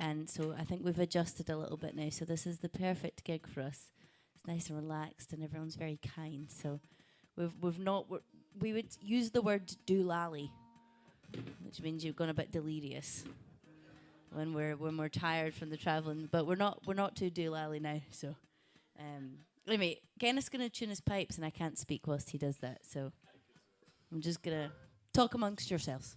and so I think we've adjusted a little bit now. So this is the perfect gig for us. It's nice and relaxed, and everyone's very kind. So we've not we would use the word doolally, which means you've gone a bit delirious when we're tired from the travelling. But we're not too doolally now. So anyway, Kenneth's gonna tune his pipes, and I can't speak whilst he does that. So I'm just gonna talk amongst yourselves.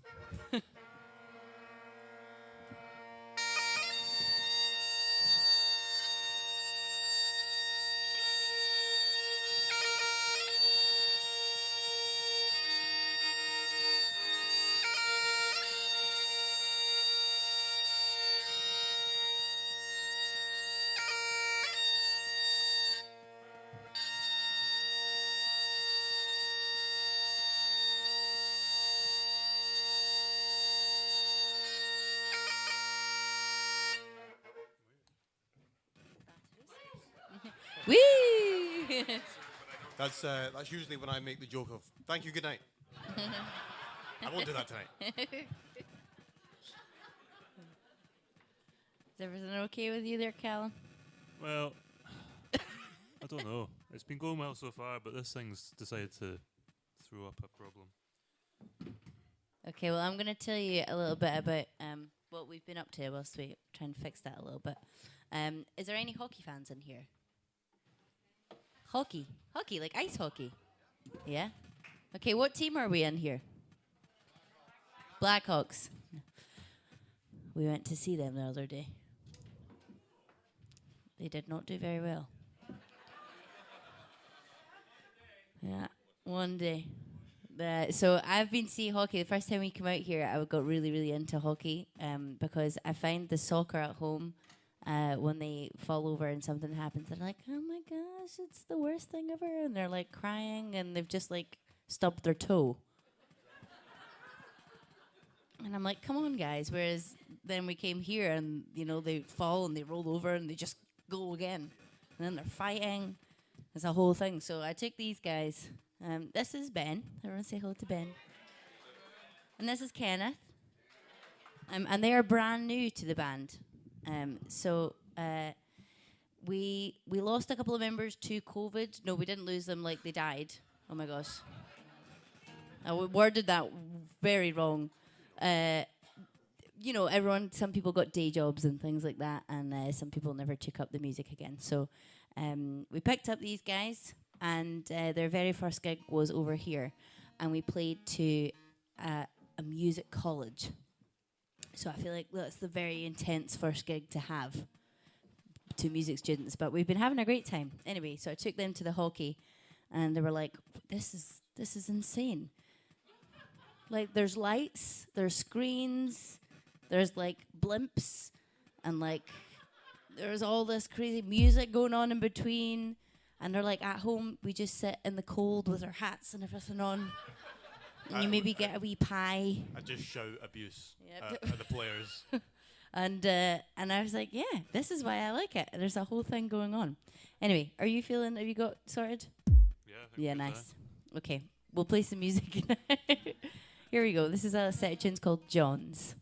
Whee! That's usually when I make the joke of thank you, good night. I won't do that tonight. Is everything okay with you there, Callum? Well, I don't know. It's been going well so far, but this thing's decided to throw up a problem. Okay, well, I'm going to tell you a little bit about what we've been up to whilst we try and fix that a little bit. Is there any hockey fans in here? Hockey, like ice hockey. Yeah. Okay, what team are we in here? Blackhawks. We went to see them the other day. They did not do very well. Yeah, one day. So I've been seeing hockey. The first time we came out here, I got really, really into hockey because I find the soccer at home, when they fall over and something happens, they're like, oh my gosh, it's the worst thing ever. And they're like crying and they've just like stubbed their toe. And I'm like, come on, guys. Whereas then we came here and, they fall and they roll over and they just go again. And then they're fighting. It's a whole thing. So I took these guys. This is Ben. Everyone say hello to Ben. And this is Kenneth. And they are brand new to the band. So we lost a couple of members to COVID. No, we didn't lose them. Like, they died. Oh, my gosh. I worded that very wrong. Some people got day jobs and things like that, and some people never took up the music again. So we picked up these guys, and their very first gig was over here, and we played to a music college. So I feel like that's the very intense first gig to have to music students, but we've been having a great time. Anyway, so I took them to the hockey, and they were like, this is insane. Like, there's lights, there's screens, there's, like, blimps, and, like, there's all this crazy music going on in between. And they're like, at home, we just sit in the cold with our hats and everything on. And you maybe get a wee pie. I just shout abuse Yep. at the players. And I was like, yeah, this is why I like it. There's a whole thing going on. Anyway, have you got sorted? Yeah, I think Yeah, we're good nice. Okay, we'll play some music. Here we go. This is a set of tunes called John's.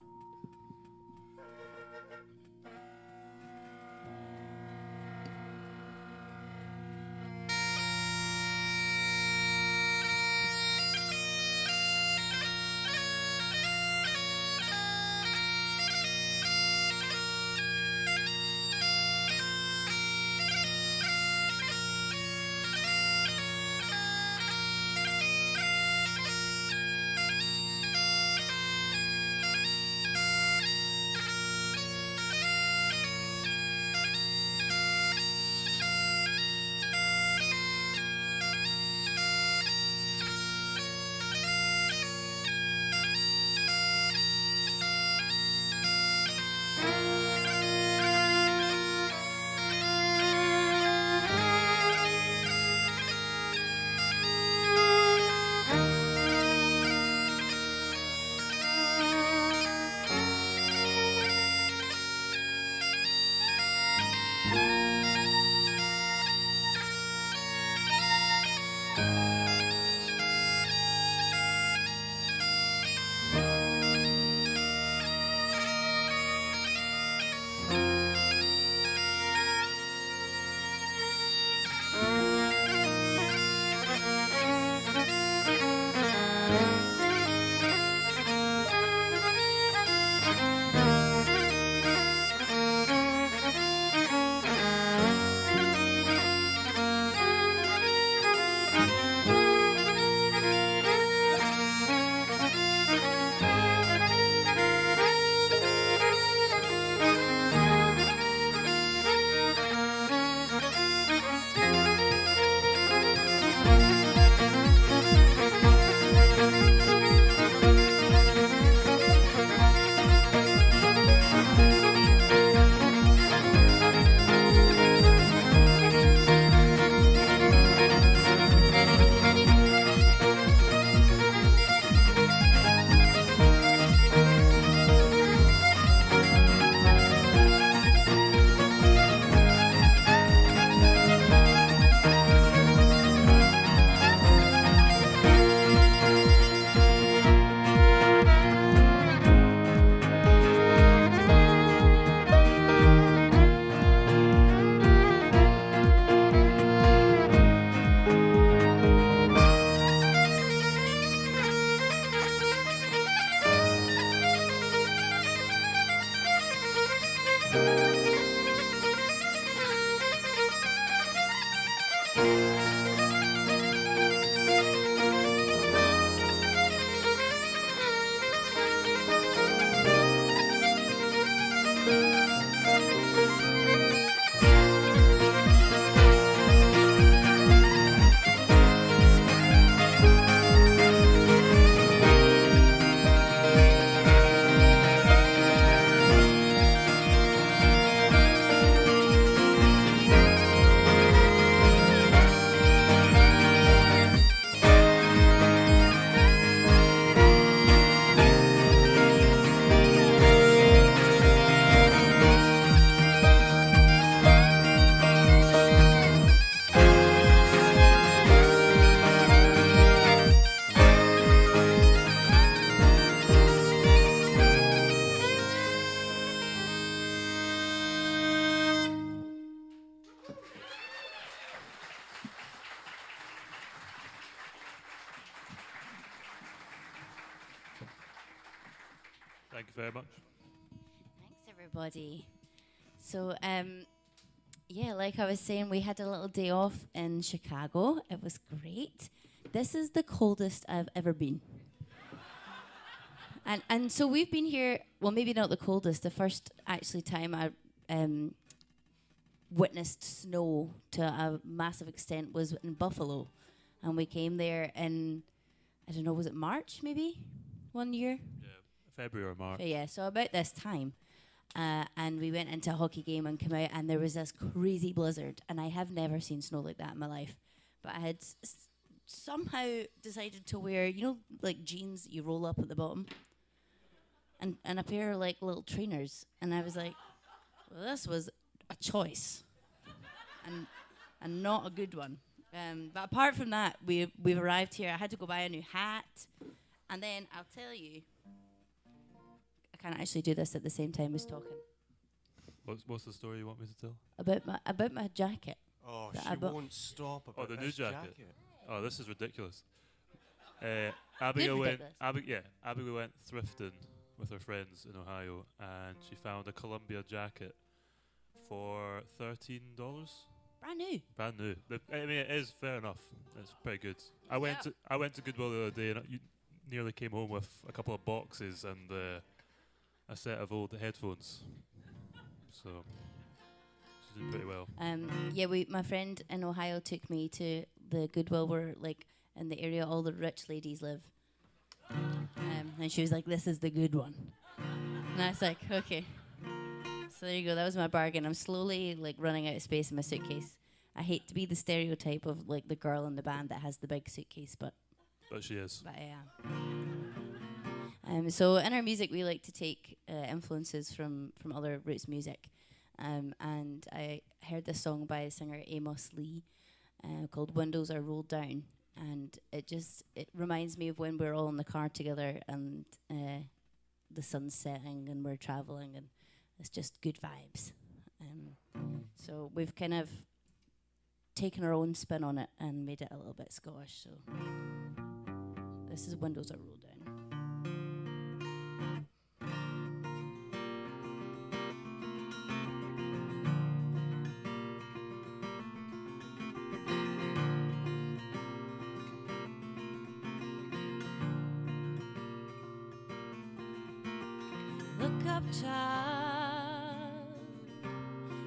Thank you very much. Thanks, everybody. So, yeah, like I was saying, we had a little day off in Chicago. It was great. This is the coldest I've ever been. And so we've been here, well, maybe not the coldest. The first actually time I witnessed snow to a massive extent was in Buffalo. And we came there in, I don't know, was it March maybe? 1 year? Yeah, February or March. Yeah, so about this time. And we went into a hockey game and came out, and there was this crazy blizzard. And I have never seen snow like that in my life. But I had somehow decided to wear, you know, like jeans you roll up at the bottom, and a pair of like little trainers. And I was like, well, this was a choice, and not a good one. But apart from that, we've arrived here. I had to go buy a new hat, and then I'll tell you, I can't actually do this at the same time as talking What's the story you want me to tell? about my jacket. Oh, That she I bought. won't stop about the new this jacket. Oh, this is ridiculous. Abigail ridiculous. Abigail went thrifting with her friends in Ohio, and she found a Columbia jacket for $13. Brand new. Brand new. I mean, it is fair enough. It's pretty good. I went to Goodwill the other day, and you nearly came home with a couple of boxes and a set of old headphones. So she's doing pretty well. Yeah, my friend in Ohio took me to the Goodwill where, like, in the area all the rich ladies live. And she was like, "This is the good one." And I was like, "Okay." So there you go. That was my bargain. I'm slowly like running out of space in my suitcase. I hate to be the stereotype of like the girl in the band that has the big suitcase, but She is. But I am. So in our music, we like to take influences from other roots music. And I heard this song by a singer Amos Lee called "Windows Are Rolled Down," and it reminds me of when we're all in the car together and the sun's setting and we're traveling, and it's just good vibes. So we've kind of taken our own spin on it and made it a little bit Scottish. So this is "Windows Are Rolled Down." Look up, child,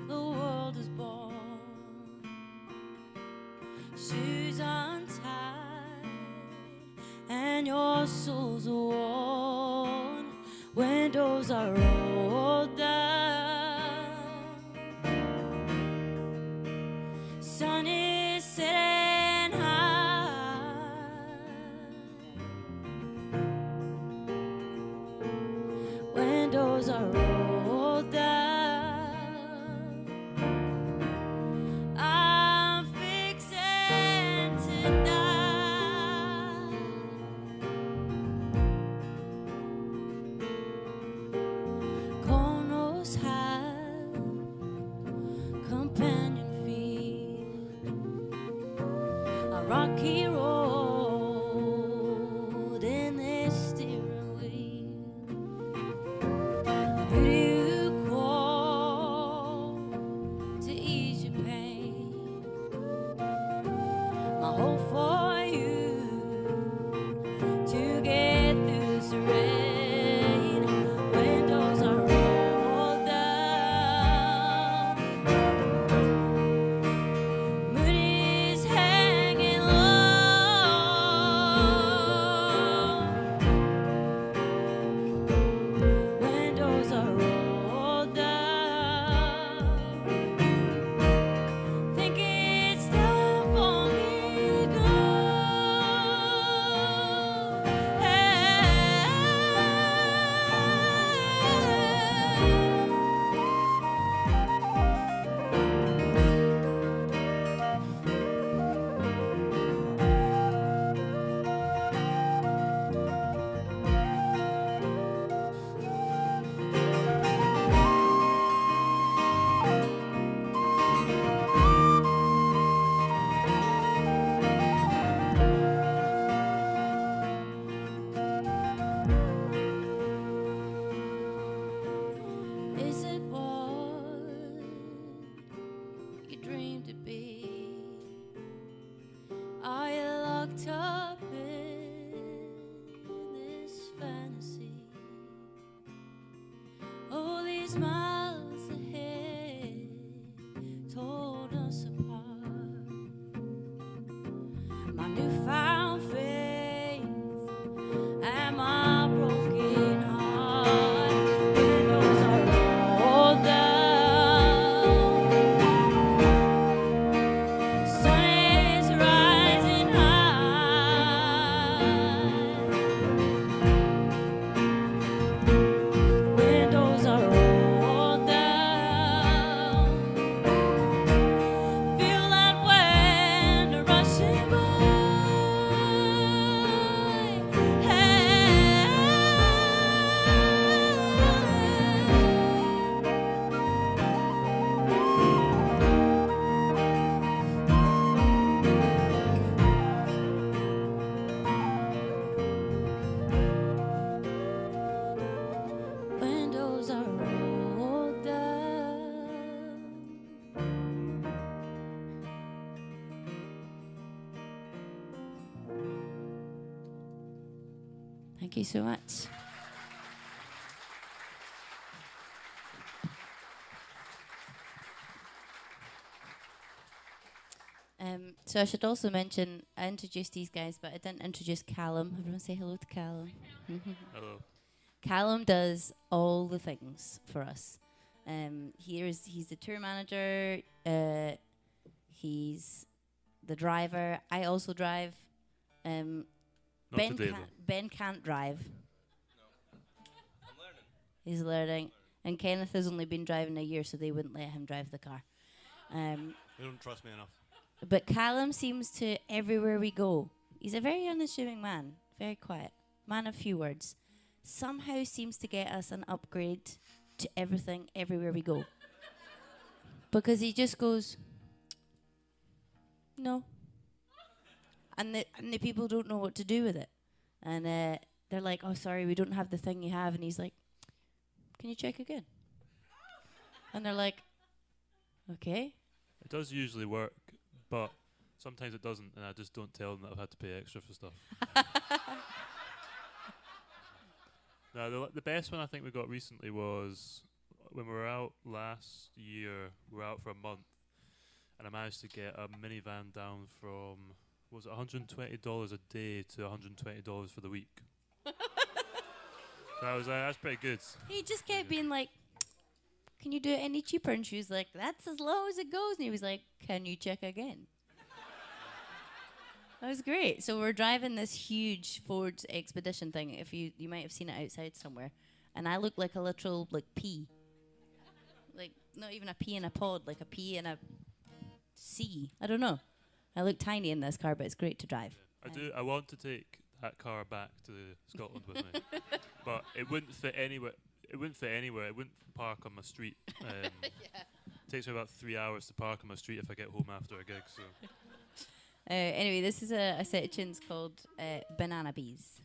the world is born. Shoes untied, and your soul's worn. Windows are rolled down. Sun is setting high. Windows are rolled down. I'm fixing to die. Corners high, companion feet, a rocky road in this steering wheel. Who do you call stories miles ahead told us apart. My newfound faith and my broken heart. Windows are rolled down. Sun is rising high. Windows are rolled down. Feel that wind rushing by. Windows are rolled down. Thank you so much. So I should also mention, I introduced these guys, but I didn't introduce Callum. Everyone say hello to Callum. Hello. Callum does all the things for us. He's the tour manager. He's the driver. I also drive. Not Ben today, Ben can't drive. He's learning. And Kenneth has only been driving a year, so they wouldn't let him drive the car. They don't trust me enough. But Callum seems to, everywhere we go, he's a very unassuming man, very quiet, man of few words. Somehow seems to get us an upgrade to everything, everywhere we go. Because he just goes, no. And the people don't know what to do with it. And they're like, oh, sorry, we don't have the thing you have. And he's like, can you check again? And they're like, okay. It does usually work, but sometimes it doesn't, and I just don't tell them that I've had to pay extra for stuff. No, the best one I think we got recently was when we were out last year. We were out for a month, and I managed to get a minivan down from, was it $120 a day to $120 for the week. So that's pretty good. He just kept being like, can you do it any cheaper? And she was like, that's as low as it goes. And he was like, can you check again? That was great. So we're driving this huge Ford Expedition thing. If you might have seen it outside somewhere. And I look like a literal pea. Like, not even a pea in a pod, like a pea in a sea. I don't know. I look tiny in this car, but it's great to drive. I want to take that car back to Scotland with me, but it wouldn't fit anywhere. It wouldn't park on my street. It takes me about 3 hours to park on my street if I get home after a gig. So. Anyway, this is a set of tunes called Banana Bees.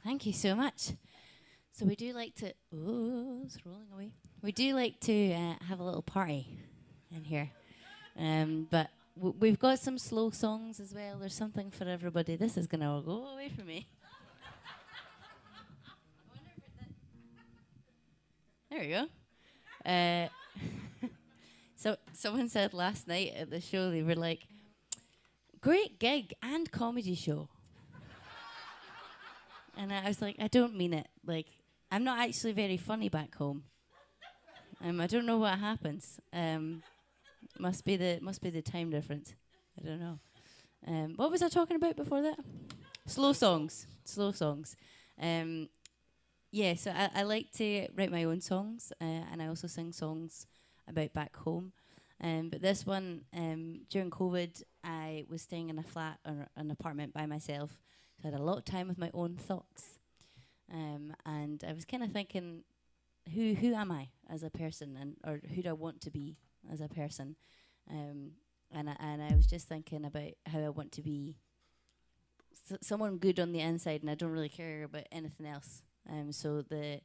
Thank you so much. So we do like to, it's rolling away. We do like to have a little party in here. But we've got some slow songs as well. There's something for everybody. This is going to go away from me. There we go. So someone said last night at the show, they were like, great gig and comedy show. And I was like, I don't mean it. Like, I'm not actually very funny back home. I don't know what happens. Must be the time difference. I don't know. What was I talking about before that? Slow songs. Yeah, so I like to write my own songs, and I also sing songs about back home. But this one, during COVID, I was staying in a flat or an apartment by myself. So I had a lot of time with my own thoughts. And I was kind of thinking, who am I as a person, or who do I want to be as a person? And I was just thinking about how I want to be someone good on the inside, and I don't really care about anything else. So the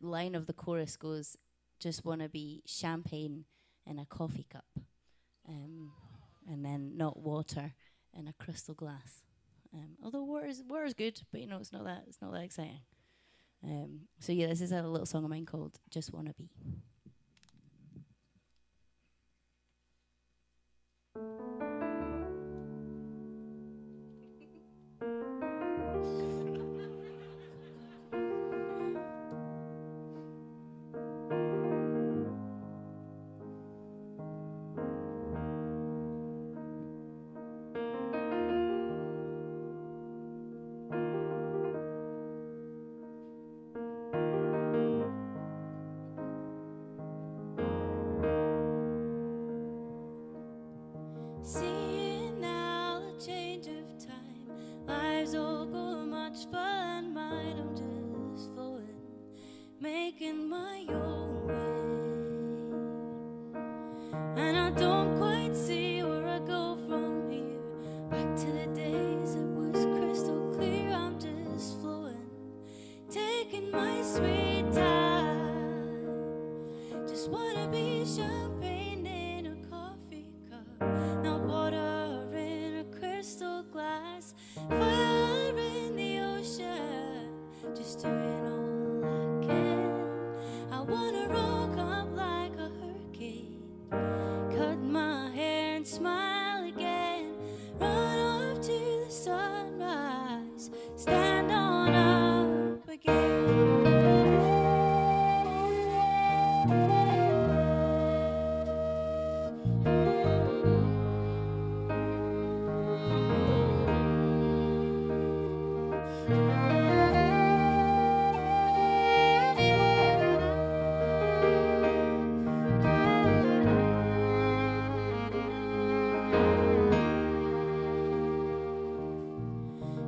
line of the chorus goes, just want to be champagne in a coffee cup, and then not water in a crystal glass. Although water's good, but it's not that exciting. So yeah, this is a little song of mine called "Just Wanna Be." Seeing now the change of time, lives all go much fun. Mine, I'm just flowing, making my own way. And I don't quite see where I go from here. Back to the days it was crystal clear. I'm just flowing, taking my sweet time. Just wanna be champagne in a coffee cup, not water in a crystal glass, fire in the ocean, just doing all I can. I wanna rock up like a hurricane, cut my hair and smile again, run off to the sunrise, stand on up again.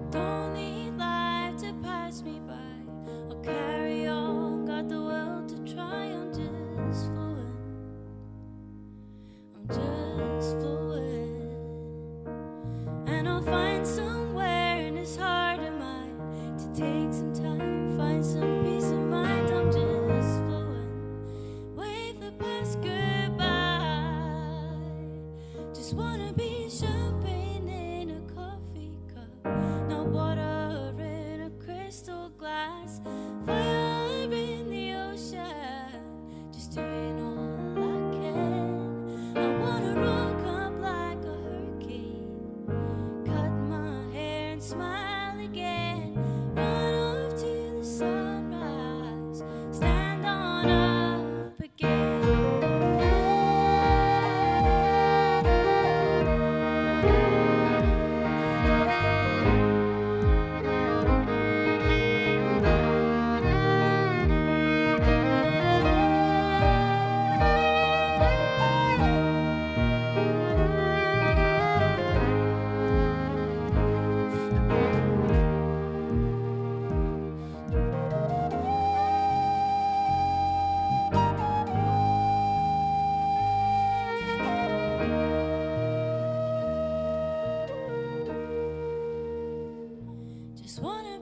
Don't need life to pass me by. I'll carry on, got the world to try. I'm just flowing, and I'll find somewhere in this heart of mine to take some time, find some peace of mind. I'm just flowing, wave the past goodbye. Just wanna be champagne in a coffee cup, not water in a crystal glass, fire in the ocean, just doing all I can. I wanna rock up like a hurricane, cut my hair and smile again, run off to the sunrise, stand on up again.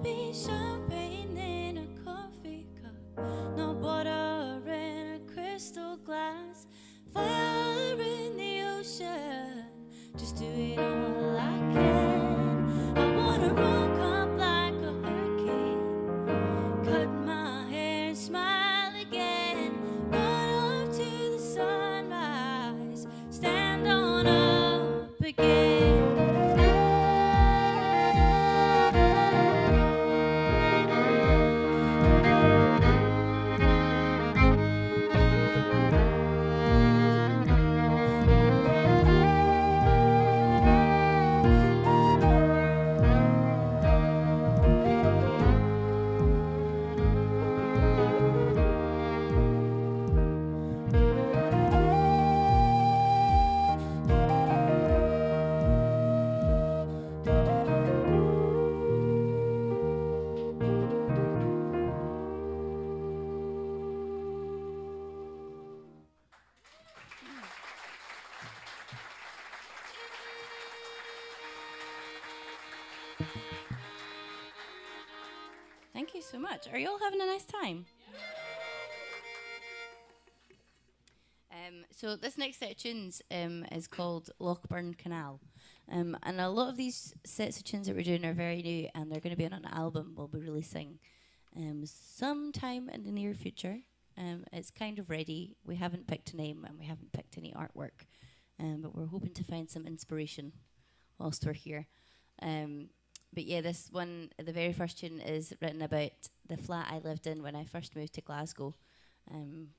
be champagne in a coffee cup, no water in a crystal glass, fire in the ocean, just doing all I can. I wanna rock up like a hurricane, cut my hair and smile again, run off to the sunrise, stand on up again. Thank you so much. Are you all having a nice time? So this next set of tunes is called Lochburn Canal. And a lot of these sets of tunes that we're doing are very new, and they're going to be on an album we'll be releasing sometime in the near future. It's kind of ready. We haven't picked a name and we haven't picked any artwork, but we're hoping to find some inspiration whilst we're here. But yeah, this one, the very first tune is written about the flat I lived in when I first moved to Glasgow,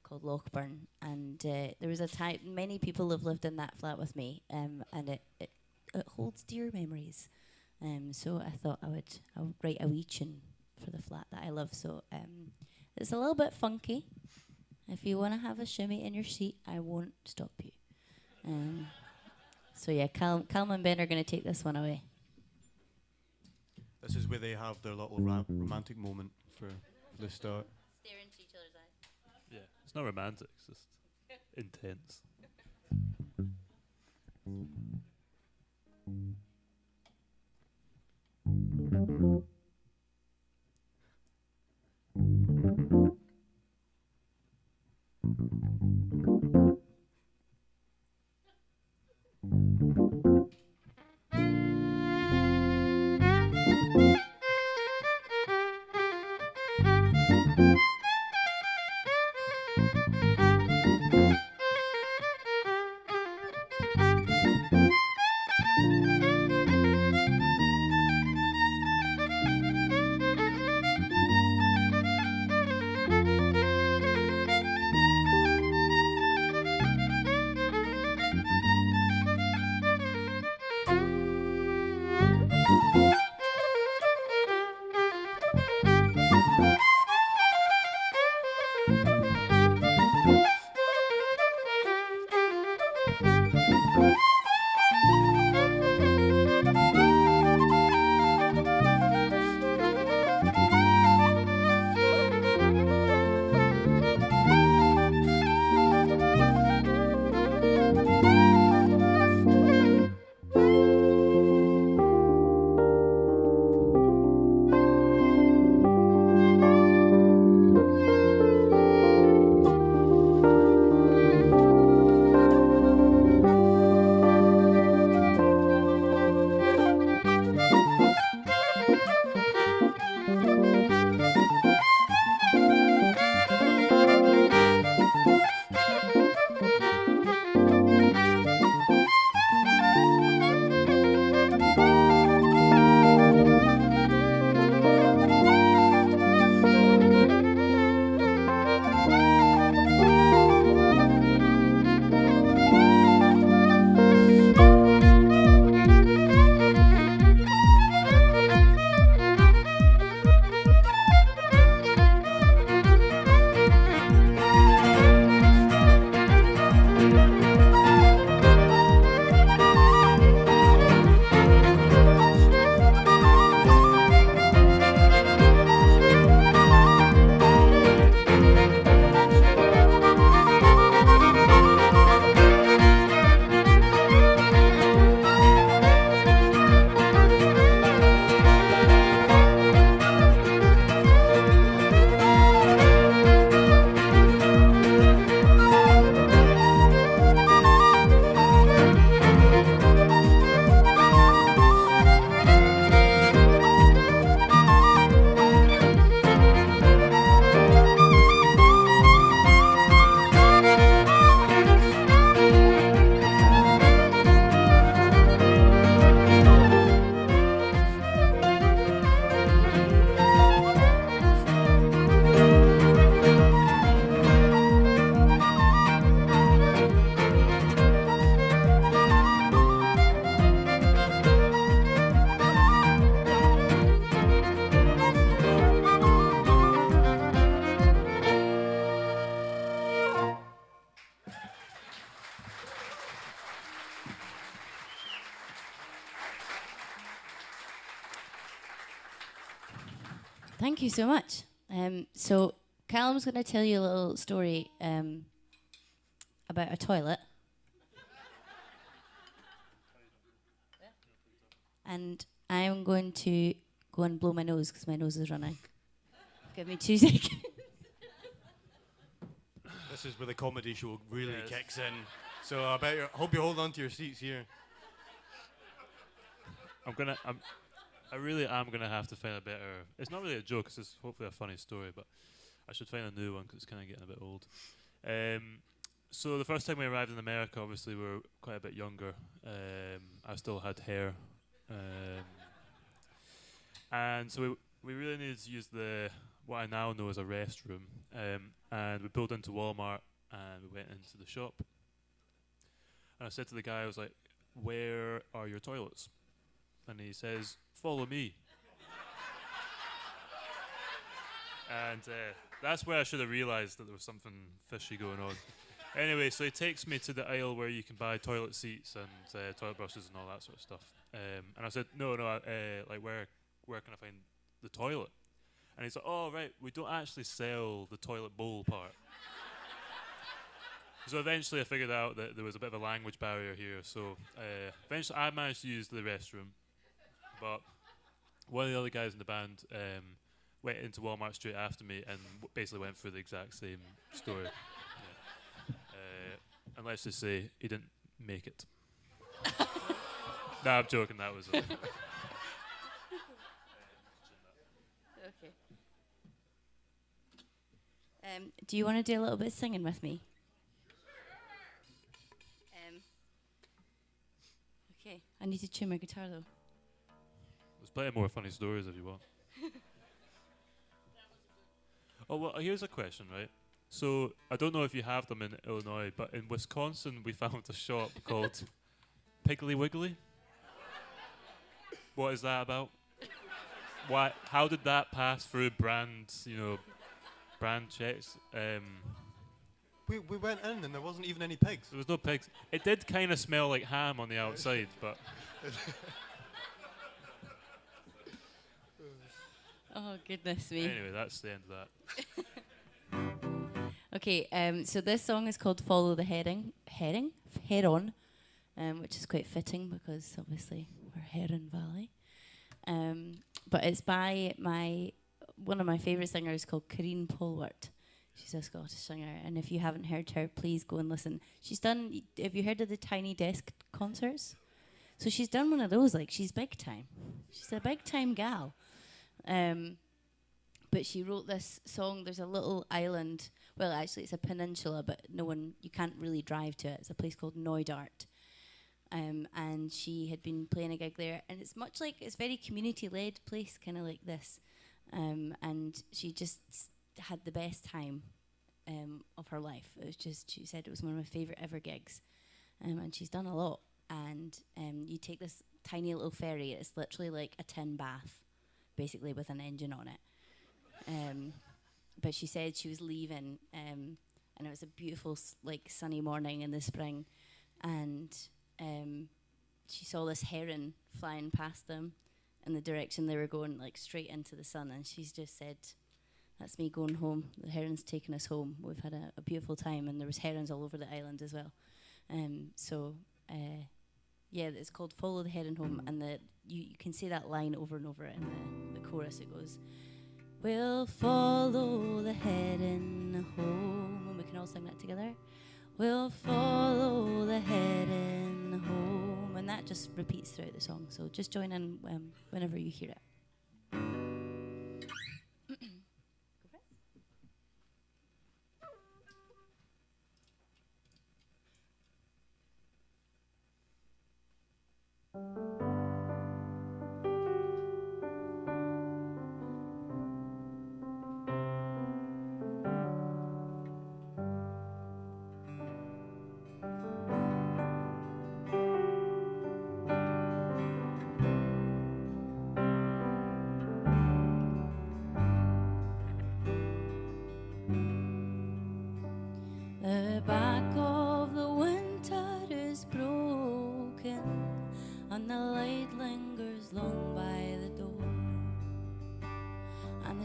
called Lochburn. And there was a time, many people have lived in that flat with me, and it holds dear memories. So I thought I would write a wee tune for the flat that I love. So it's a little bit funky. If you want to have a shimmy in your seat, I won't stop you. So yeah, Calum and Ben are going to take this one away. This is where they have their little romantic moment for the start. Stare into each other's eyes. Yeah, it's not romantic, it's just intense. Thank you so much. So Callum's going to tell you a little story about a toilet. And I'm going to go and blow my nose because my nose is running. Give me 2 seconds. This is where the comedy show really Yes. kicks in. So I hope you hold on to your seats here. I really am gonna have to find a better. It's not really a joke. It's hopefully a funny story, but I should find a new one because it's kind of getting a bit old. So the first time we arrived in America, obviously we were quite a bit younger. I still had hair, and so we really needed to use what I now know as a restroom. And we pulled into Walmart and we went into the shop. And I said to the guy, I was like, "Where are your toilets?" And he says, "Follow me." And that's where I should have realised that there was something fishy going on. Anyway, so he takes me to the aisle where you can buy toilet seats and toilet brushes and all that sort of stuff. And I said, no, like where can I find the toilet? And he's like, "Oh, right, we don't actually sell the toilet bowl part." So eventually I figured out that there was a bit of a language barrier here. So eventually I managed to use the restroom. But one of the other guys in the band went into Walmart straight after me and basically went through the exact same story. Yeah. And let's just say he didn't make it. No, I'm joking. That was it. Okay. Do you want to do a little bit of singing with me? Okay. I need to tune my guitar though. There's plenty more funny stories if you want. Oh, well, here's a question, right? So, I don't know if you have them in Illinois, but in Wisconsin we found a shop called Piggly Wiggly. What is that about? Why? How did that pass through brand checks? We went in and there wasn't even any pigs. There was no pigs. It did kind of smell like ham on the outside, but Oh goodness me. anyway, that's the end of that. Okay, so this song is called "Follow the Heron," which is quite fitting because obviously we're Heron Valley. But it's by one of my favourite singers called Corrine Polwart. She's a Scottish singer, and if you haven't heard her, please go and listen. She's done. Have you heard of the Tiny Desk concerts? So she's done one of those. Like she's big time. She's a big time gal. But she wrote this song. There's a little island. Well, actually, it's a peninsula, but you can't really drive to it. It's a place called Neudart. And she had been playing a gig there, and it's very community-led place, kind of like this. And she just had the best time of her life. It was just, she said it was one of my favourite ever gigs. And she's done a lot. And you take this tiny little ferry. It's literally like a tin bath, basically with an engine on it. But she said she was leaving, and it was a beautiful, sunny morning in the spring, and she saw this heron flying past them in the direction they were going, straight into the sun. And she's just said, "That's me going home. The heron's taking us home. We've had a beautiful time." And there was herons all over the island as well. Yeah, it's called "Follow the Heron Home," and you can say that line over and over in the chorus. It goes, "We'll follow the heron home," and we can all sing that together. "We'll follow the heron home," and that just repeats throughout the song. So just join in whenever you hear it.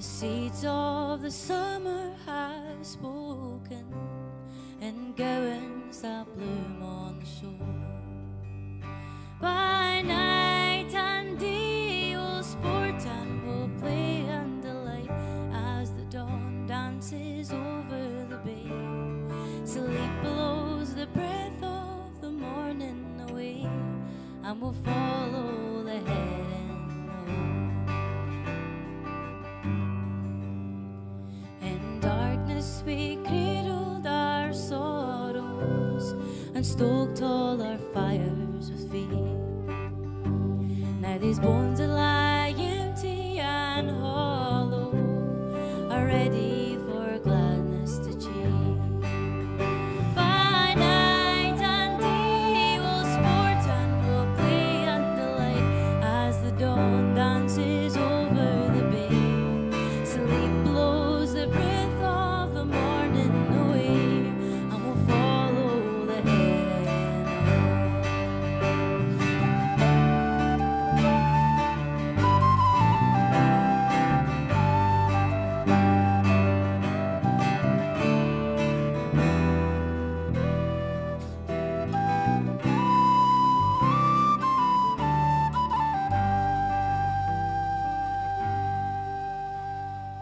The seeds of the summer have spoken in gowns that bloom on the shore. By night and day we'll sport and we'll play and delight as the dawn dances over the bay. Sleep blows the breath of the morning away, and we'll follow the heron home. In darkness we cradled our sorrows and stoked all our fires with fear. Now these bones that lie empty and hollow are ready for gladness to cheer. By night and day we'll sport and we'll play and delight as the dawn dances over the bay. Sleep blows the breath of the morning away, and we'll follow the heron home.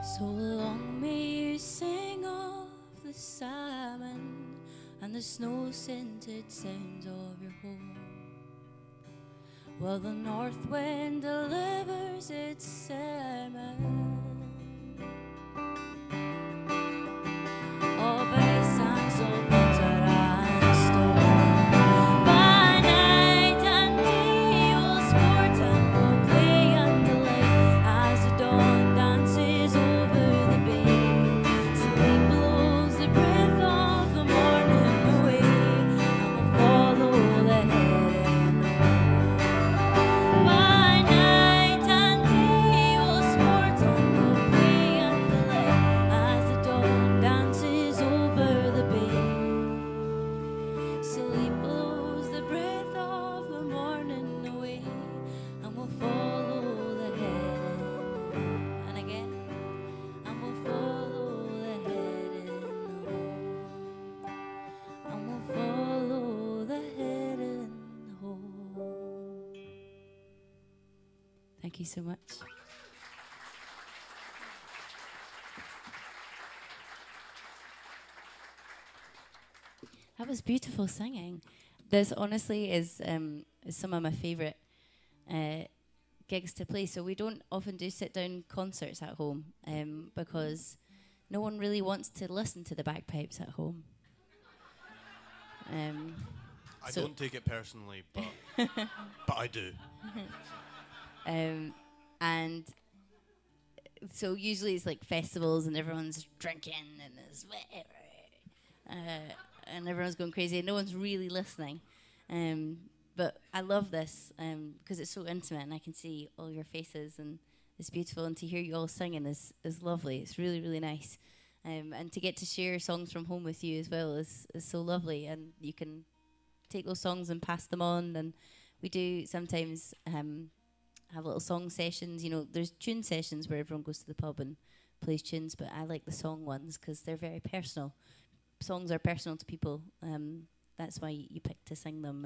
So long may you sing of the salmon and the snow-scented sounds of your home, while the north wind delivers its sermon of ice and salt water and stone. By night and day we'll sport and we'll play and delight as the dawn dances over the bay. Sleep blows the breath of the morning away, and we'll follow the heron home. By night and day we'll sport and we'll play and delight as the dawn dances over the bay. Sleep blows the breath of the morning away, and we'll follow the heron. And again, and we'll follow the heron home. And we'll follow the heron home. Thank you so much. That was beautiful singing. This honestly is some of my favourite gigs to play. So we don't often do sit-down concerts at home because no one really wants to listen to the bagpipes at home. I So- don't take it personally, but but I do. And so usually it's like festivals and everyone's drinking and there's whatever. And everyone's going crazy and no one's really listening. But I love this because it's so intimate and I can see all your faces and it's beautiful. And to hear you all singing is lovely. It's really, really nice. And to get to share songs from home with you as well is so lovely. And you can take those songs and pass them on. And we do sometimes have little song sessions. You know, there's tune sessions where everyone goes to the pub and plays tunes, but I like the song ones because they're very personal. Songs are personal to people. That's why you pick to sing them,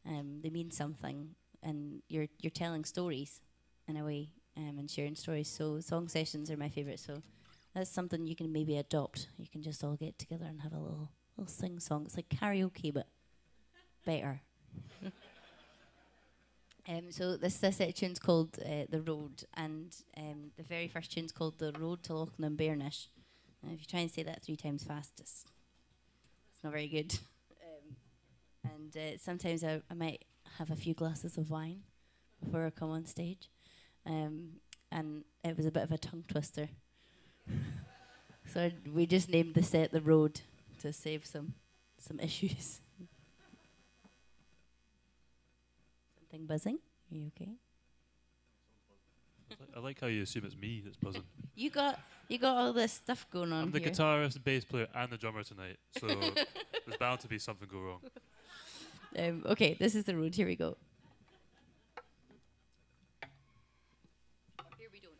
and they mean something. And you're telling stories in a way, and sharing stories. So song sessions are my favourite. So that's something you can maybe adopt. You can just all get together and have a little sing song. It's like karaoke, but better. So this set of tunes called The Road, and the very first tune's called The Road to Lochlan and Bairnish. If you try and say that 3 times fast, it's not very good. And sometimes I might have a few glasses of wine before I come on stage. And it was a bit of a tongue twister. So we just named the set The Road to save some issues. Something buzzing? Are you okay? I like how you assume it's me that's buzzing. You got all this stuff going on I'm the here. guitarist, the bass player, and the drummer tonight, so there's bound to be something go wrong. Okay, this is The Road. Here we go. Here we don't.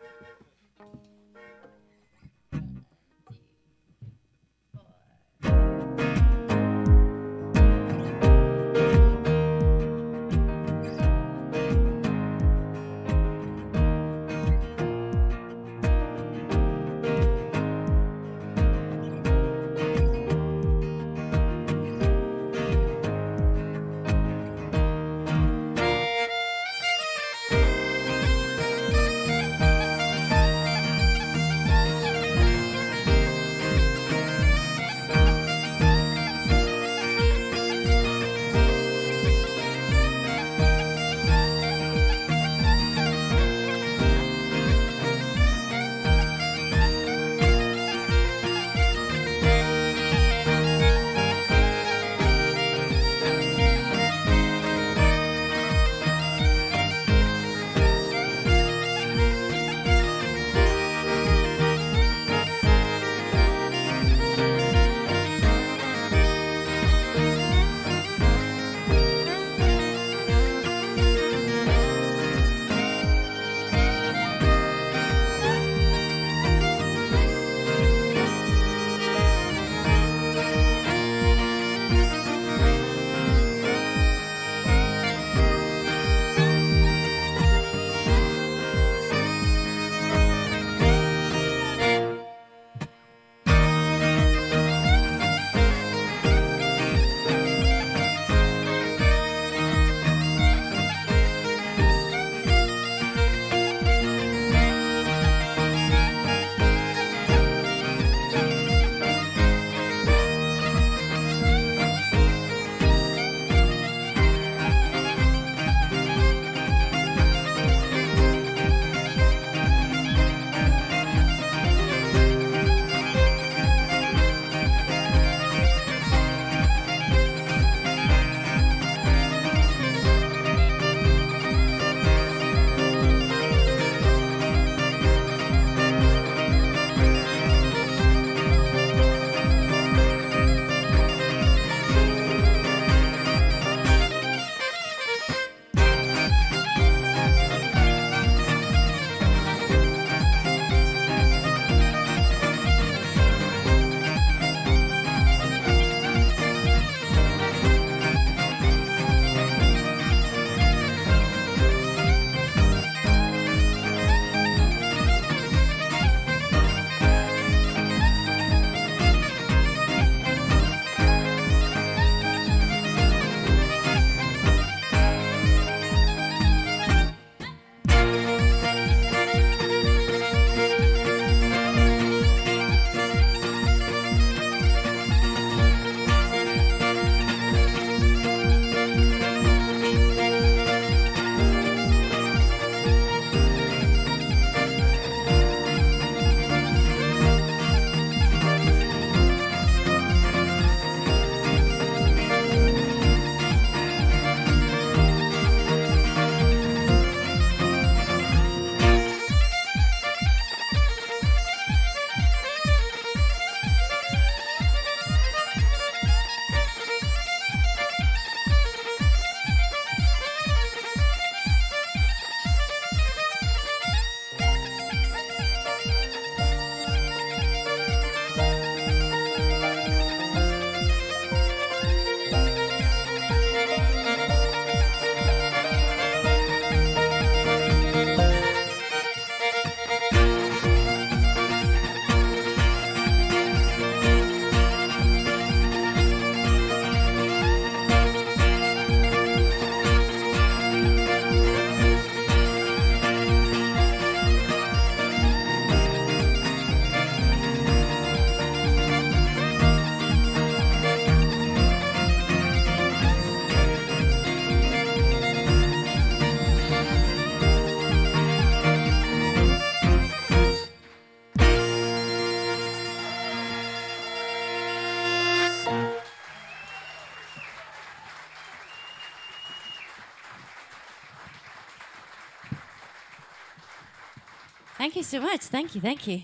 Thank you so much. Thank you. Thank you.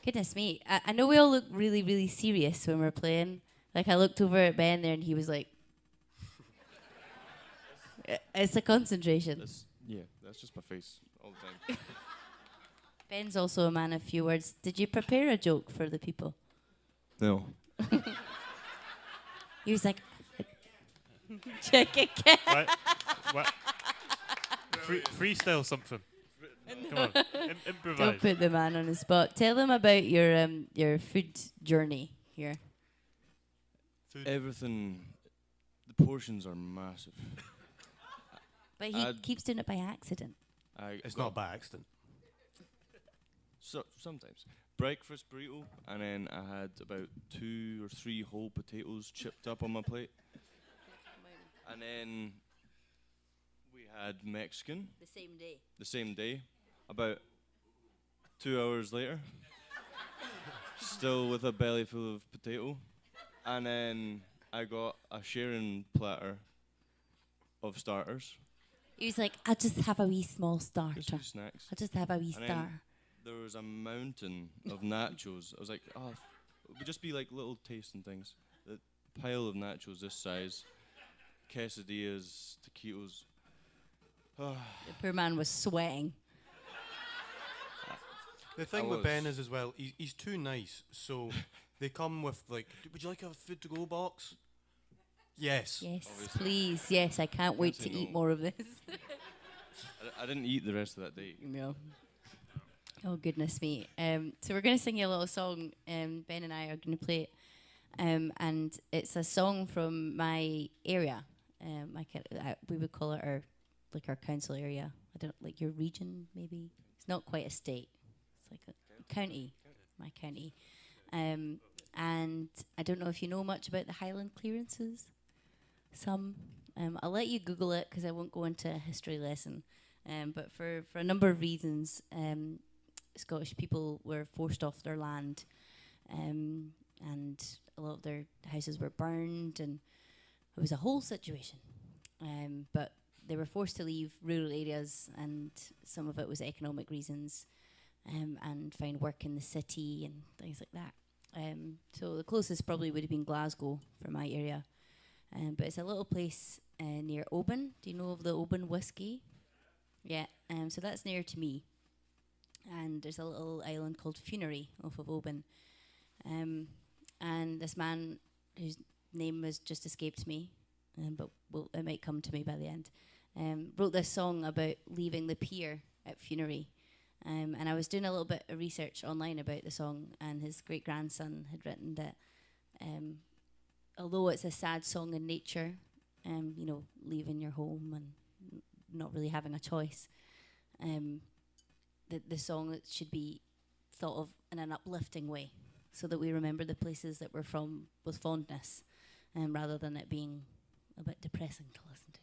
Goodness me. I know we all look really, really serious when we're playing. Like, I looked over at Ben there and he was like, it's a concentration. That's just my face all the time. Ben's also a man of few words. Did you prepare a joke for the people? No. He was like, check again. What? Freestyle something. Come on, improvise. Don't put the man on the spot. Tell them about your food journey here. Everything, the portions are massive. But he keeps doing it by accident. It's not by accident. So sometimes breakfast burrito, and then I had about 2 or 3 whole potatoes chipped up on my plate, and then we had Mexican The same day. the same day. About 2 hours later, still with a belly full of potato, and then I got a sharing platter of starters. He was like, I'll just have a wee small starter. Just 2 snacks. I'll just have a wee And then star. there was a mountain of nachos. I was like, oh, it would just be like little tasting things. The pile of nachos this size, quesadillas, taquitos. The poor man was sweating. The thing with Ben is as well, he's too nice. So they come with like, would you like a food to go box? Yes. Yes, Obviously. please. Yes, I can't wait say to eat no. more of this. I didn't eat the rest of that day. No. Oh, goodness me. So we're going to sing you a little song. Ben and I are going to play it. And it's a song from my area. We would call it our council area. I don't like your region, maybe. It's not quite a state. It's like a county. My county. And I don't know if you know much about the Highland clearances. Some. I'll let you Google it because I won't go into a history lesson. But for a number of reasons, Scottish people were forced off their land, and a lot of their houses were burned, and it was a whole situation. But they were forced to leave rural areas, and some of it was economic reasons, and find work in the city and things like that. So the closest probably would have been Glasgow for my area. But it's a little place near Oban. Do you know of the Oban whiskey? Yeah, so that's near to me. And there's a little island called Funerary off of Oban. And this man, whose name has just escaped me, but it might come to me by the end, wrote this song about leaving the pier at Funerary. And I was doing a little bit of research online about the song, and his great-grandson had written that although it's a sad song in nature, leaving your home and not really having a choice, the song should be thought of in an uplifting way, so that we remember the places that we're from with fondness, rather than it being a bit depressing to listen to.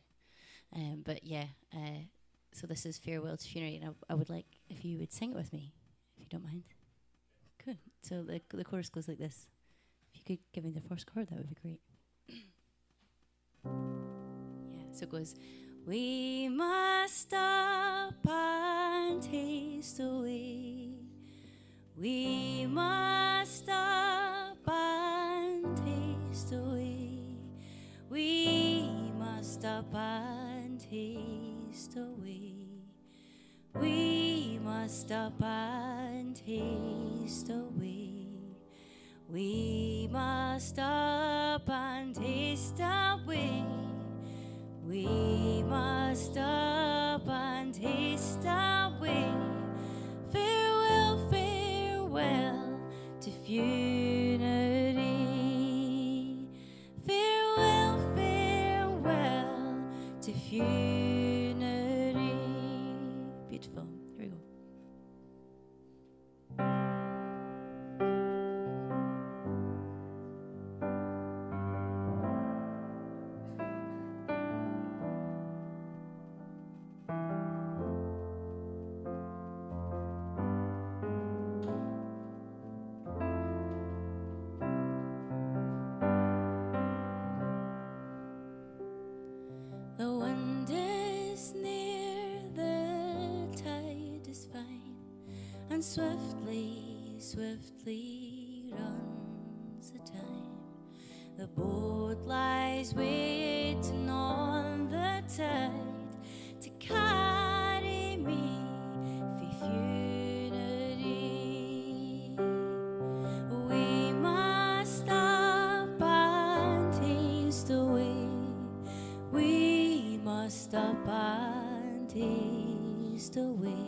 So this is Farewell to Funerary, and I would like if you would sing it with me, if you don't mind. Good. So the chorus goes like this. If you could give me the first chord, that would be great. So it goes, we must stop and taste away. We must stop and taste away. We must stop and taste away. We must stop and taste away. We must stop and taste away. We must stop and taste away. Farewell, farewell to Funerary. Farewell, farewell to Funerary. Beautiful. Here we go. The wind is near, the tide is fine, and swiftly, swiftly runs the time. The boat lies waiting on the tide to carry me for unity. We must stop and taste the way. We must stop and taste the way.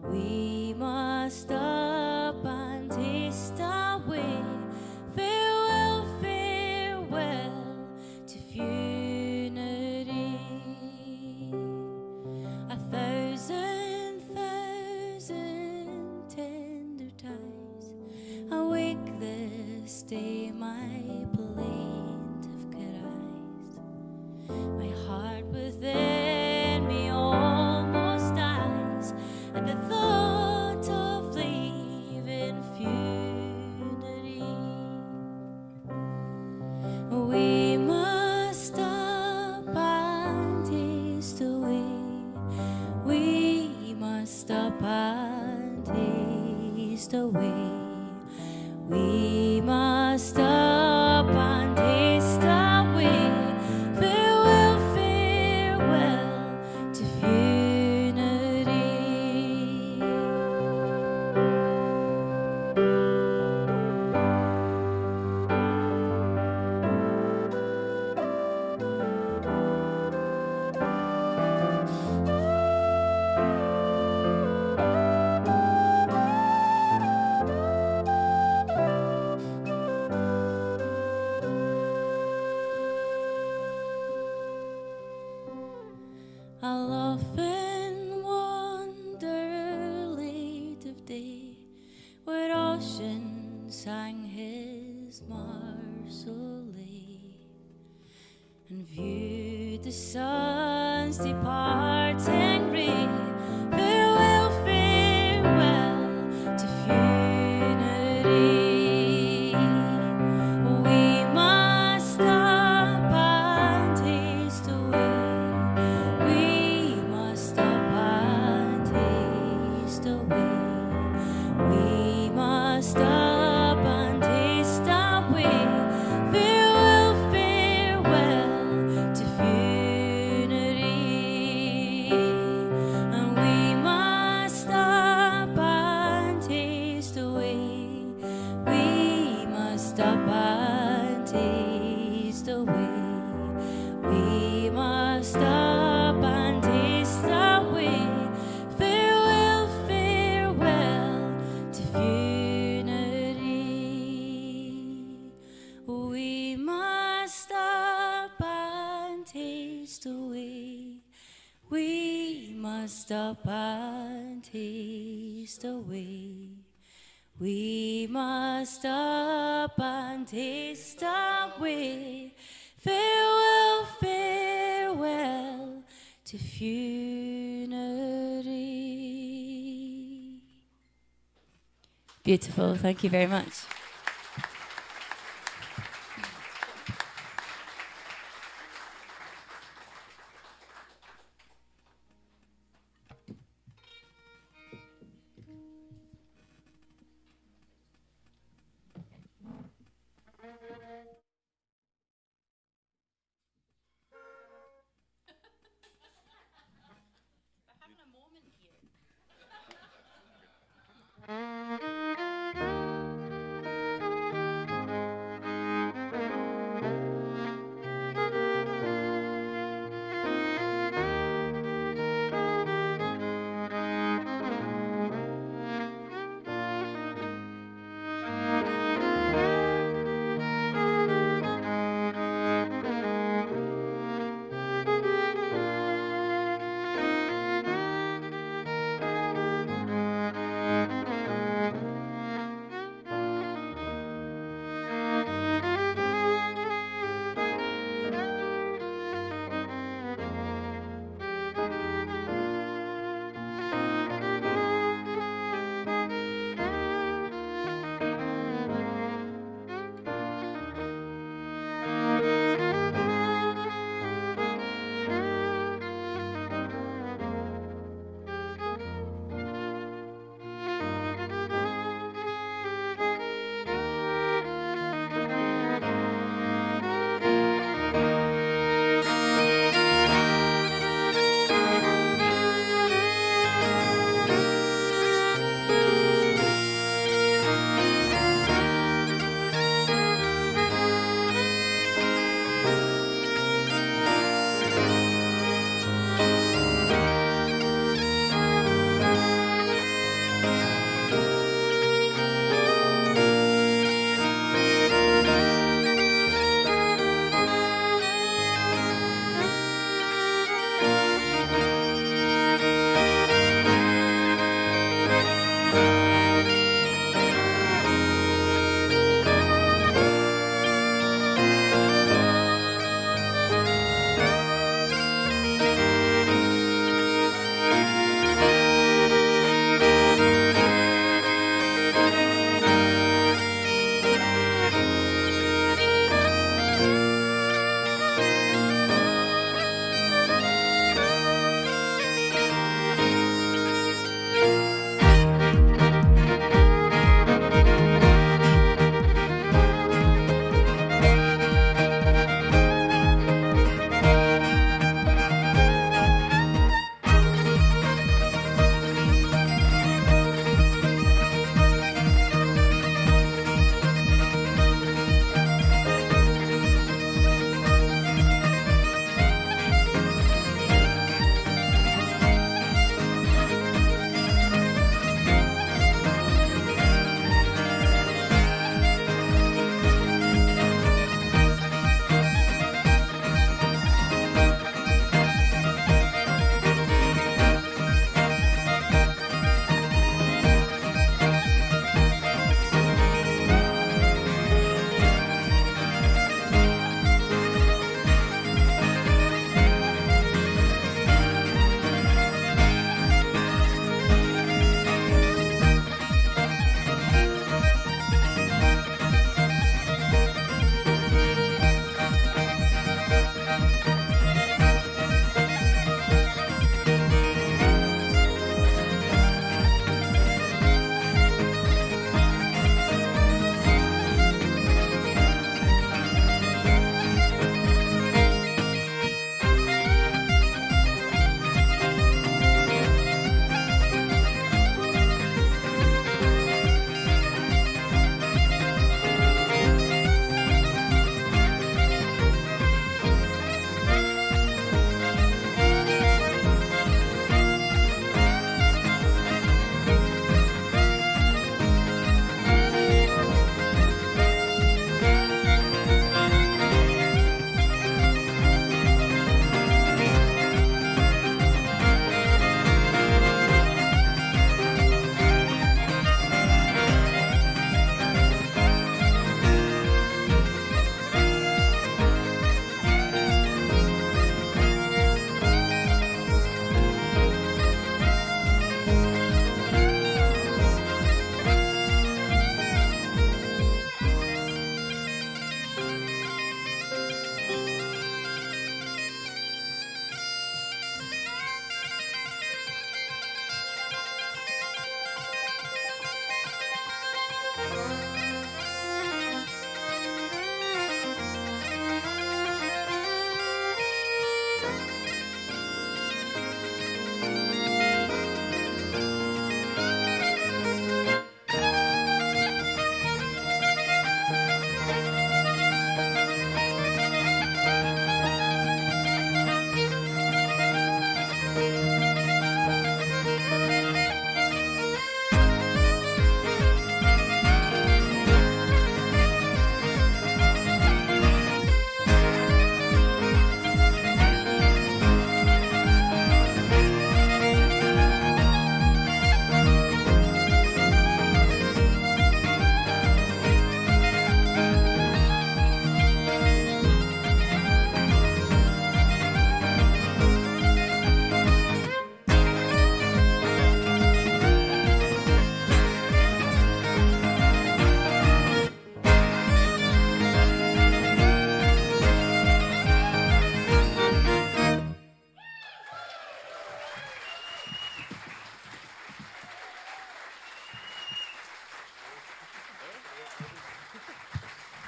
We must stop and taste the way. Farewell, farewell to unity. A thousand, thousand tender ties awake this day my plaintive cries. My heart within me almost dies at the thought of leaving funerary. We must stop and taste the way. We must stop and taste the way. We must stop and taste the way. Farewell, farewell to unity. I'll often wonder late of day where ocean sang his Marseillaise and viewed the sun's departing ray. Farewell, farewell to unity. We must stop and taste the way. We must stop and taste the way. We must stop and taste the way. Farewell, farewell to unity. And we must stop and taste the way. We must stop and taste the way. We must stop and taste the way. Farewell, farewell to unity. We must stop and taste the way. We must stop and taste the way. We must stop and taste the way. Farewell, farewell to unity. Beautiful. Thank you very much.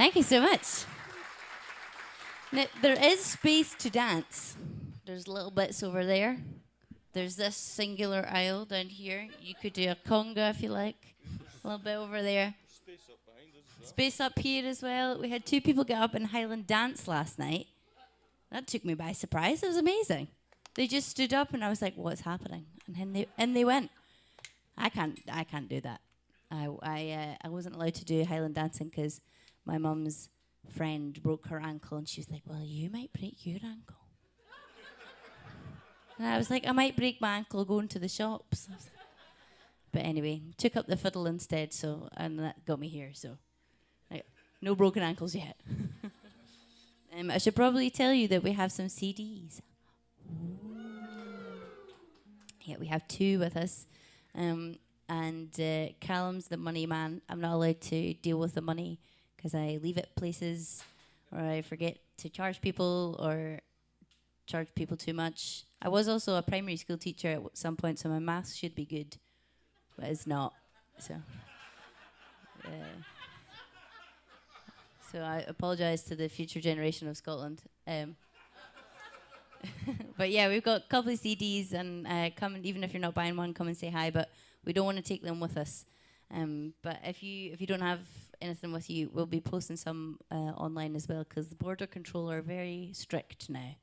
Thank you so much. Now, there is space to dance. There's little bits over there. There's this singular aisle down here. You could do a conga if you like. A little bit over there. Space up behind us as well. Space up here as well. We had 2 people get up and Highland dance last night. That took me by surprise. It was amazing. They just stood up and I was like, "What's happening?" And they went. I can't do that. I wasn't allowed to do Highland dancing because my mum's friend broke her ankle and she was like, "Well, you might break your ankle." And I was like, "I might break my ankle going to the shops." But anyway, took up the fiddle instead, and that got me here. So, no broken ankles yet. I should probably tell you that we have some CDs. Yeah, we have 2 with us. And Callum's the money man. I'm not allowed to deal with the money because I leave it places or I forget to charge people or charge people too much. I was also a primary school teacher at some point, so my maths should be good, but it's not. So I apologise to the future generation of Scotland. But yeah, we've got a couple of CDs, and come and even if you're not buying one, come and say hi. But we don't want to take them with us. But if you don't have anything with you, we'll be posting some online as well because the border control are very strict now.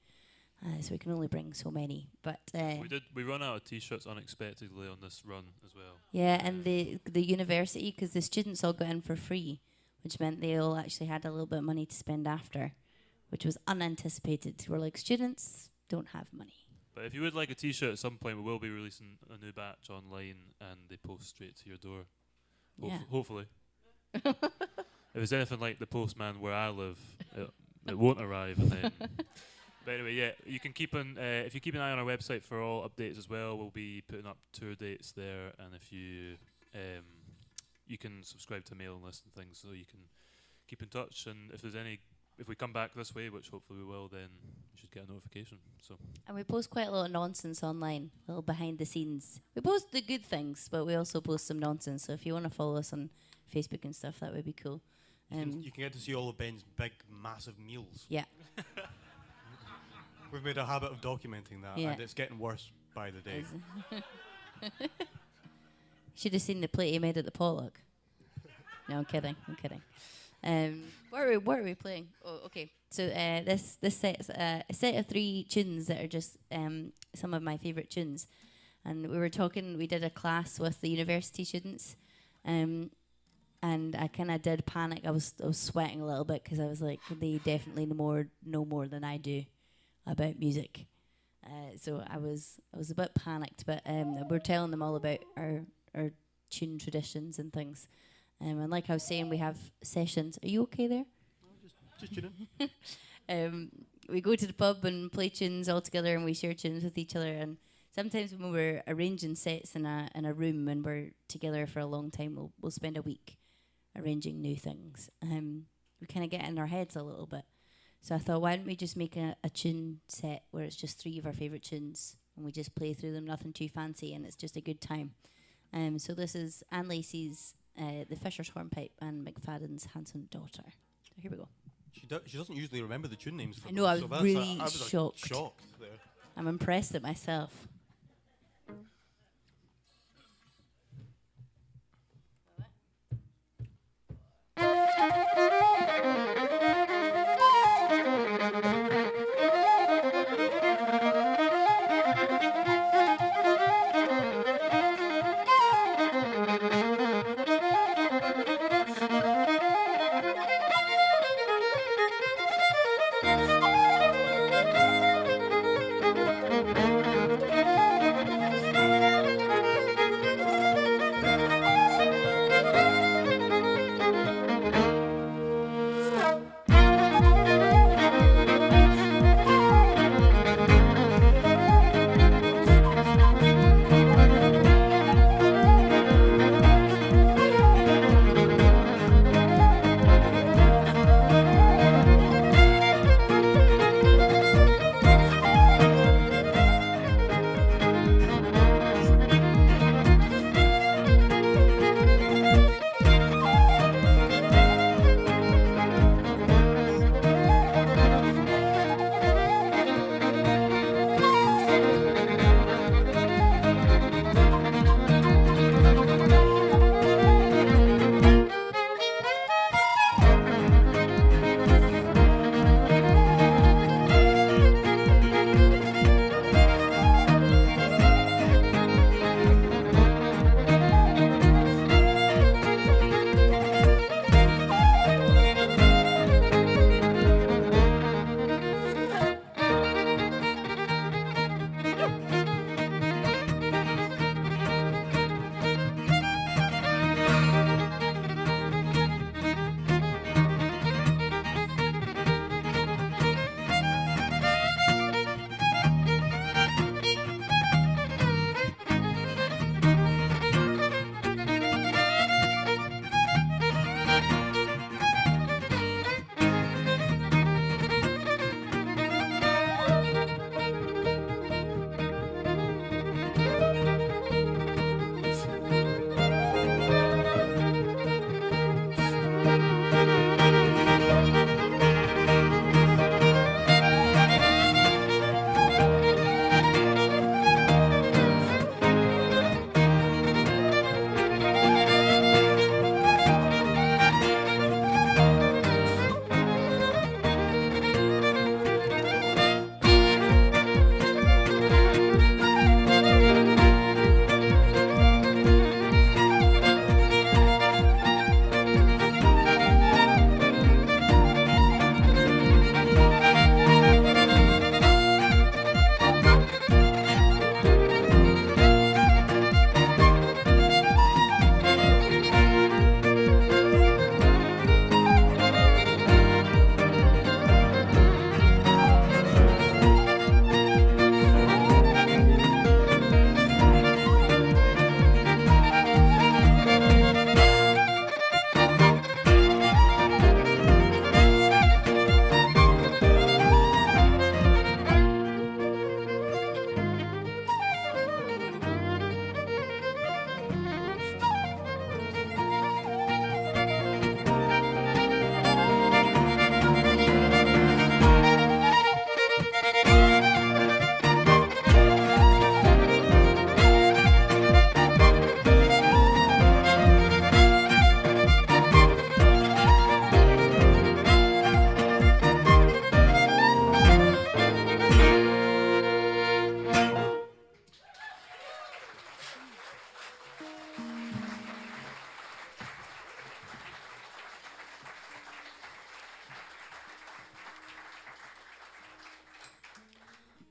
So we can only bring so many. But we run out of T-shirts unexpectedly on this run as well. Yeah, and the university, because the students all got in for free, which meant they all actually had a little bit of money to spend after, which was unanticipated. We're like, students don't have money. But if you would like a T-shirt at some point, we will be releasing a new batch online, and they post straight to your door. Hopefully. If it's anything like the postman where I live, it won't arrive. And then but anyway, yeah, you can keep an if you keep an eye on our website for all updates as well. We'll be putting up tour dates there, and if you you can subscribe to mailing list and things, so you can keep in touch. And if we come back this way, which hopefully we will, then you should get a notification. So. And we post quite a lot of nonsense online, a little behind the scenes. We post the good things, but we also post some nonsense. So if you want to follow us on Facebook and stuff, that would be cool. You can get to see all of Ben's big, massive meals. Yeah. We've made a habit of documenting that, Yeah. and it's getting worse by the day. Should have seen the plate he made at the potluck. No, I'm kidding. What are we playing? Oh, okay. So this set's a set of 3 tunes that are just some of my favourite tunes. And we did a class with the university students, and I kind of did panic. I was sweating a little bit because I was like, they definitely know more than I do about music. So I was a bit panicked, but we're telling them all about our tune traditions and things. And like I was saying, we have sessions. Are you okay there? Just tuning. We go to the pub and play tunes all together, and we share tunes with each other. And sometimes when we're arranging sets in a room and we're together for a long time, we'll spend a week arranging new things. We kind of get in our heads a little bit. So I thought, why don't we just make a tune set where it's just 3 of our favourite tunes, and we just play through them, nothing too fancy, and it's just a good time. So this is Anne Lacey's The Fisher's Hornpipe and McFadden's Handsome Daughter. So here we go. She doesn't usually remember the tune names. For I know, them, I was so really I was shocked. shocked there. I'm impressed at myself.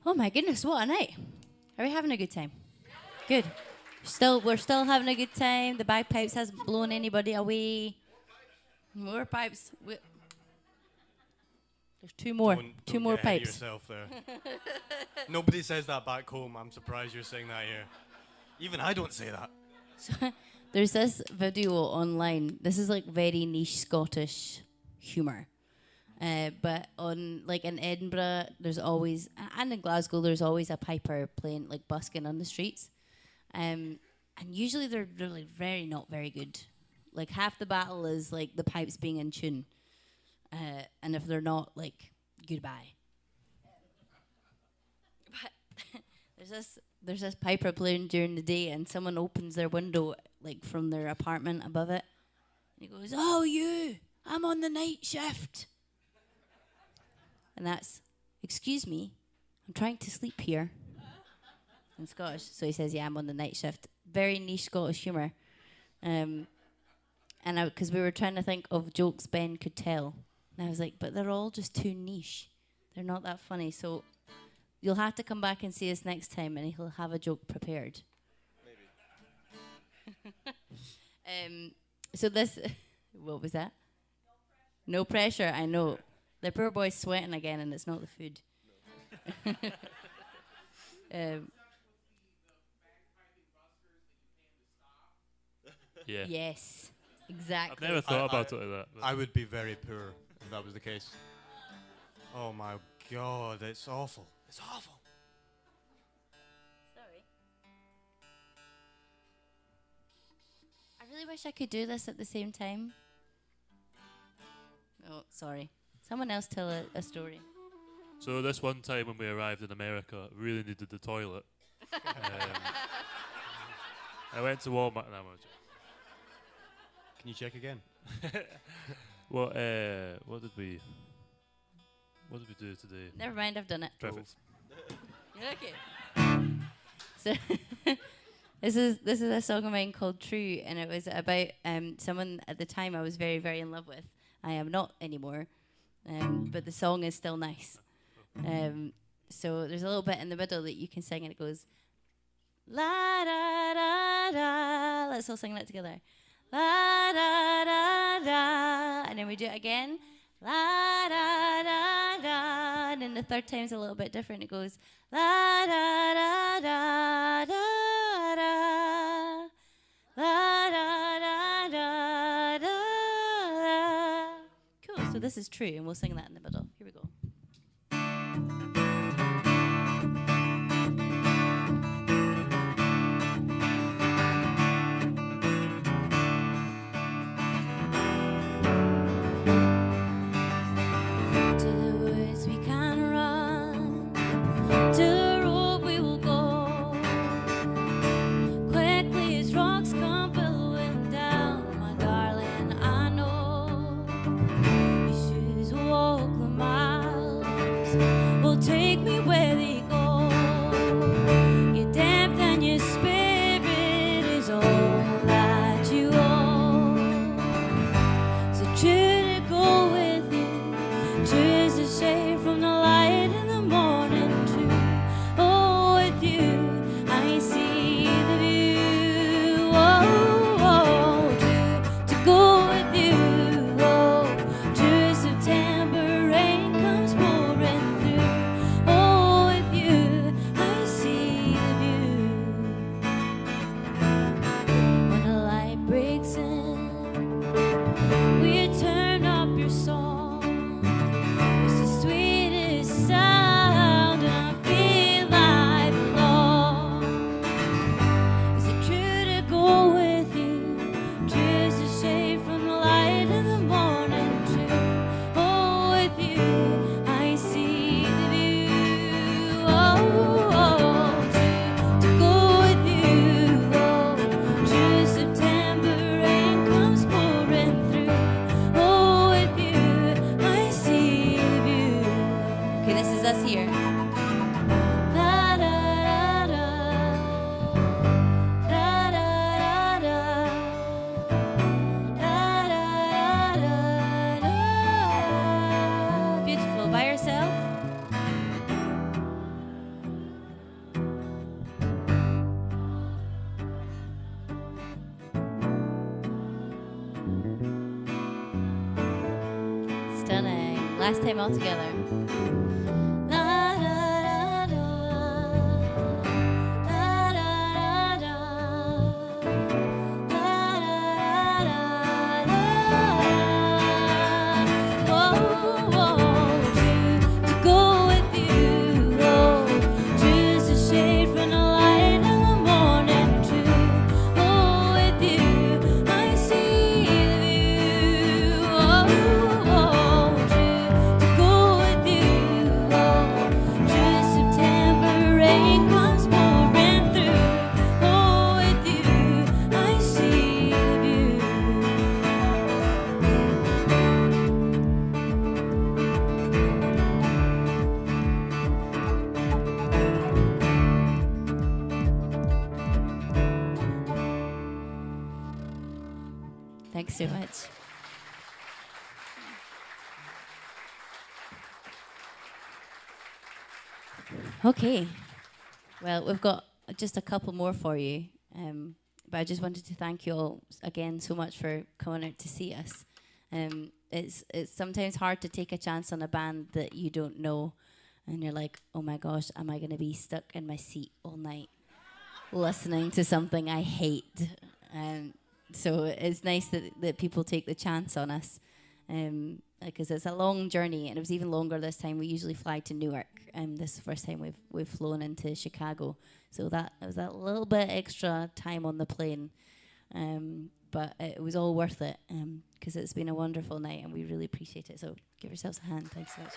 Oh my goodness, what a night. Are we having a good time? Good. We're still having a good time. The bagpipes hasn't blown anybody away. More pipes. There's two more. Two more get ahead of pipes. yourself there. Nobody says that back home. I'm surprised you're saying that here. Even I don't say that. So, there's this video online. This is like very niche Scottish humour. But in Edinburgh, there's always, and in Glasgow, there's always a piper playing, like busking on the streets. And usually they're really not very good. Like half the battle is like the pipes being in tune. And if they're not, like, goodbye. But there's this piper playing during the day, and someone opens their window, like, from their apartment above it. And he goes, "Oh, you, I'm on the night shift." And that's, "Excuse me, I'm trying to sleep here." In Scottish. So he says, "Yeah, I'm on the night shift." Very niche Scottish humour. And because we were trying to think of jokes Ben could tell. And I was like, but they're all just too niche. They're not that funny. So you'll have to come back and see us next time, and he'll have a joke prepared. Maybe. So this, what was that? No pressure, I know. The poor boy's sweating again, and it's not the food. Yeah. Yes, exactly. I've never thought about it like that. I would be very poor if that was the case. Oh my God, it's awful. It's awful. Sorry. I really wish I could do this at the same time. Oh, sorry. Someone else tell a story. So this one time when we arrived in America, I really needed the toilet. I went to Walmart and Can you check again? what did we do today? Never mind, I've done it. Perfect. Okay. So this is a song of mine called True, and it was about someone at the time I was very, very in love with. I am not anymore, but the song is still nice. So there's a little bit in the middle that you can sing, and it goes la da da da. Let's all sing that together. La da da da, and then we do it again. La da da da, and then the third time's a little bit different. It goes la da da da da da, la da da da da. Cool. So this is True, and we'll sing that in the middle. Here we go. Walk the mile. last time all together. La, da, da, da. La, da, da, da. La, da, da, da. Oh, oh, to go with you. Oh, just a shade from the light in the morning. To go with you, I see the view. Oh, oh, to go with you. Oh, just September rain comes pouring through. Oh, with you, I see the view. Thanks so much. Okay. Well, we've got just a couple more for you. But I just wanted to thank you all again so much for coming out to see us. It's sometimes hard to take a chance on a band that you don't know, and you're like, oh my gosh, am I going to be stuck in my seat all night listening to something I hate? So it's nice that people take the chance on us, because it's a long journey, and it was even longer this time. We usually fly to Newark, and this is the first time we've flown into Chicago. So that was that little bit extra time on the plane, but it was all worth it, because it's been a wonderful night, and we really appreciate it. So give yourselves a hand. Thanks so much.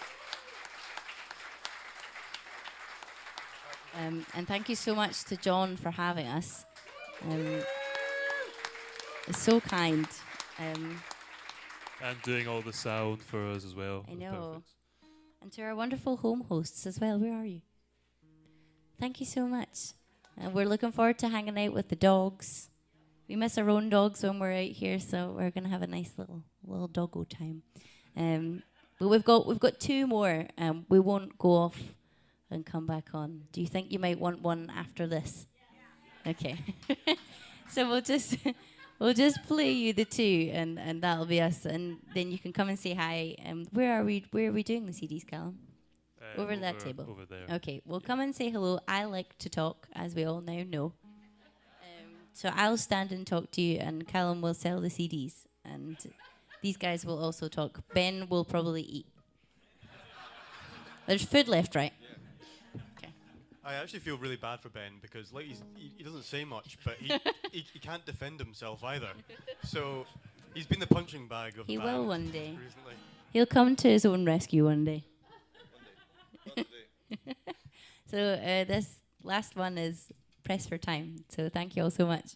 And thank you so much to John for having us. It's so kind. And doing all the sound for us as well. I It was know. perfect. And to our wonderful home hosts as well. Where are you? Thank you so much. We're looking forward to hanging out with the dogs. We miss our own dogs when we're out here, so we're gonna have a nice little doggo time. But we've got two more. We won't go off and come back on. Do you think you might want one after this? Yeah. Okay. So we'll just play you the two, and that'll be us, and then you can come and say hi. Where are we doing the CDs, Callum? Over that table. Over there. Okay, well, come and say hello. I like to talk, as we all now know. So I'll stand and talk to you, and Callum will sell the CDs, and these guys will also talk. Ben will probably eat. There's food left, right? Okay. I actually feel really bad for Ben because like he doesn't say much, but he can't defend himself either. So he's been the punching bag of He the will band one day. recently. He'll come to his own rescue one day. So this last one is Press for Time. So thank you all so much.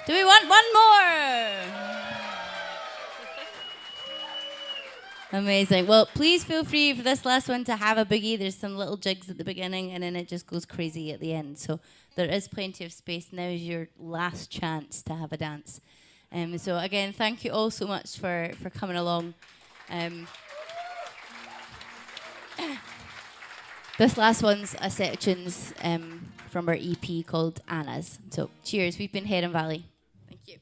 Do we want one more? Amazing. Well, please feel free for this last one to have a boogie. There's some little jigs at the beginning, and then it just goes crazy at the end. So there is plenty of space. Now is your last chance to have a dance. So again, thank you all so much for coming along. This last one's a set of tunes from our EP called Anna's. So cheers. We've been Heron Valley. Thank you.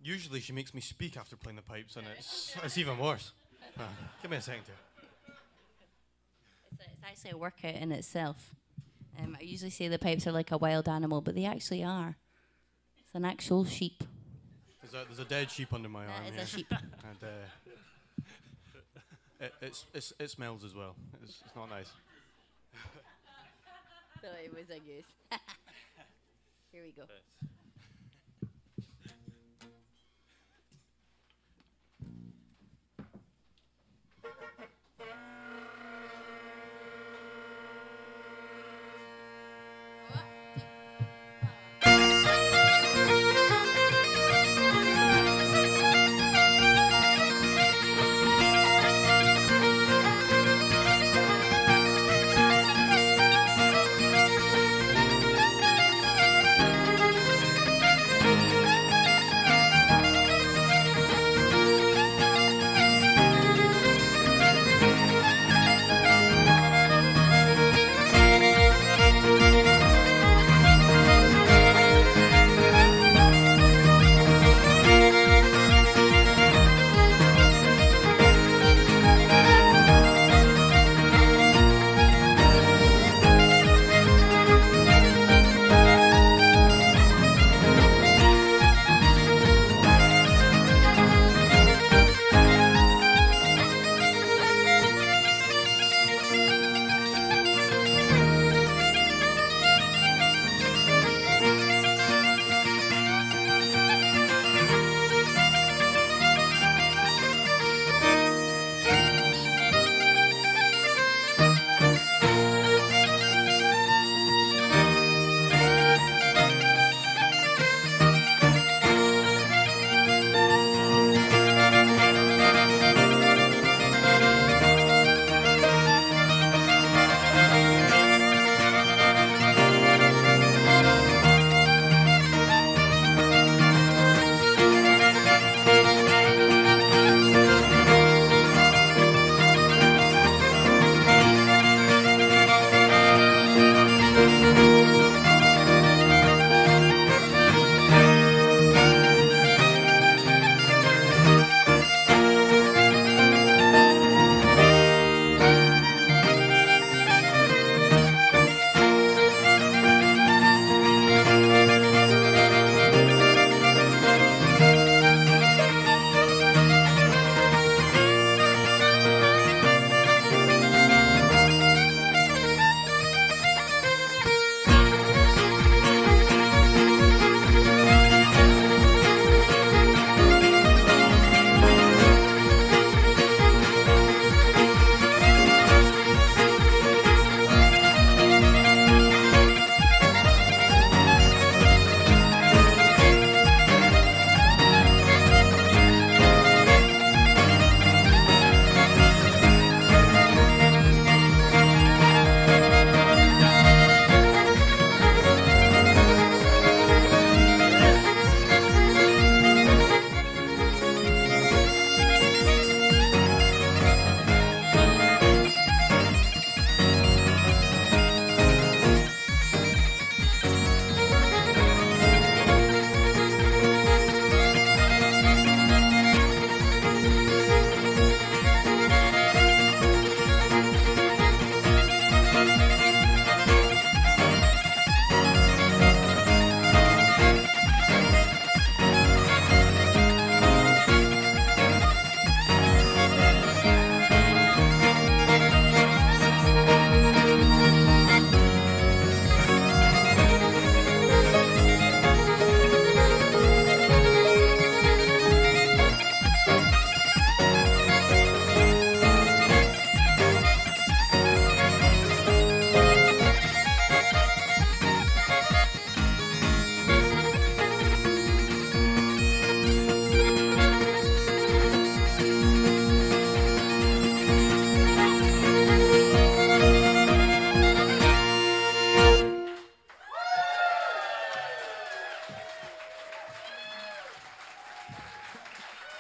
Usually she makes me speak after playing the pipes, and it's even worse. Give me a second here. It's actually a workout in itself. I usually say the pipes are like a wild animal, but they actually are. It's an actual sheep. There's a dead sheep under my arm. That is a sheep. And it smells as well. It's not nice. So it was a goose. Here we go.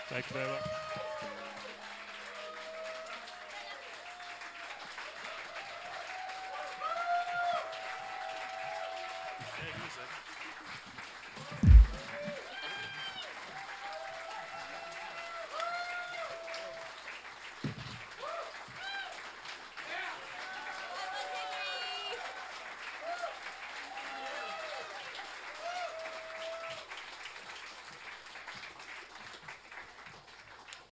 Thank you very much. Yeah, music.